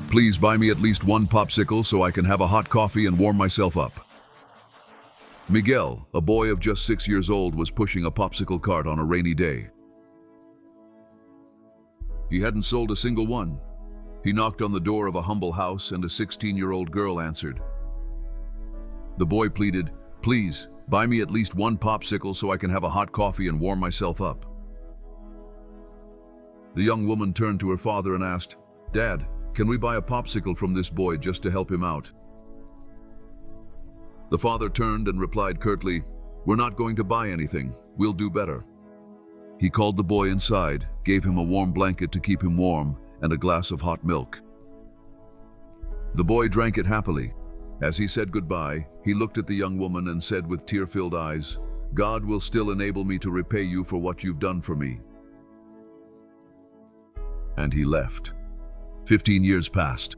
Please buy me at least one popsicle so I can have a hot coffee and warm myself up. Miguel, a boy of just 6 years old, was pushing a popsicle cart on a rainy day. He hadn't sold a single one. He knocked on the door of a humble house and a 16-year-old girl answered. The boy pleaded, "Please, buy me at least one popsicle so I can have a hot coffee and warm myself up." The young woman turned to her father and asked, "Dad, can we buy a popsicle from this boy just to help him out?" The father turned and replied curtly, "We're not going to buy anything. We'll do better." He called the boy inside, gave him a warm blanket to keep him warm, and a glass of hot milk. The boy drank it happily. As he said goodbye, he looked at the young woman and said with tear-filled eyes, "God will still enable me to repay you for what you've done for me." And he left. 15 years passed.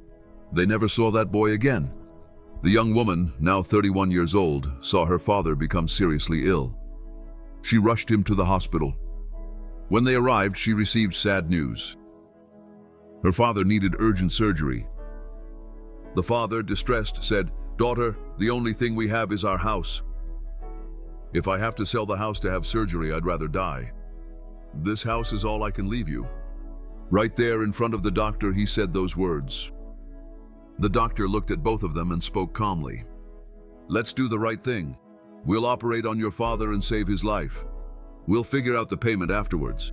They never saw that boy again. The young woman, now 31 years old, saw her father become seriously ill. She rushed him to the hospital. When they arrived, she received sad news. Her father needed urgent surgery. The father, distressed, said, "Daughter, the only thing we have is our house. If I have to sell the house to have surgery, I'd rather die. This house is all I can leave you." Right there in front of the doctor, he said those words. The doctor looked at both of them and spoke calmly. "Let's do the right thing. We'll operate on your father and save his life. We'll figure out the payment afterwards."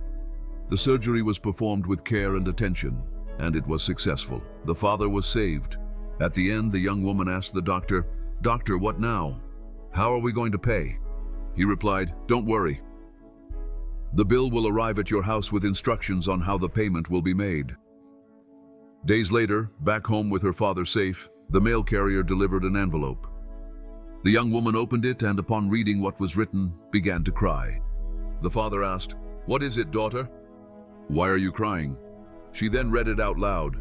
The surgery was performed with care and attention, and it was successful. The father was saved. At the end, the young woman asked the doctor, "Doctor, what now? How are we going to pay?" He replied, "Don't worry. The bill will arrive at your house with instructions on how the payment will be made." Days later, back home with her father safe, the mail carrier delivered an envelope. The young woman opened it and, upon reading what was written, began to cry. The father asked, "What is it, daughter? Why are you crying?" She then read it out loud.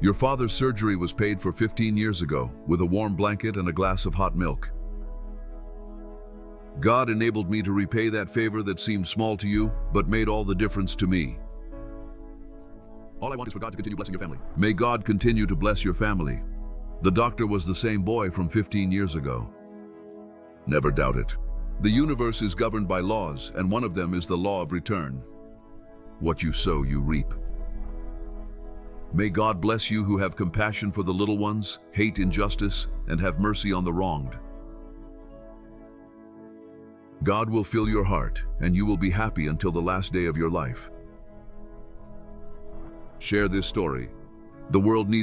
"Your father's surgery was paid for 15 years ago, with a warm blanket and a glass of hot milk. God enabled me to repay that favor that seemed small to you, but made all the difference to me. All I want is for God to continue blessing your family." May God continue to bless your family. The doctor was the same boy from 15 years ago. Never doubt it. The universe is governed by laws, and one of them is the law of return. What you sow, you reap. May God bless you who have compassion for the little ones, hate injustice, and have mercy on the wronged. God will fill your heart, and you will be happy until the last day of your life. Share this story. The world needs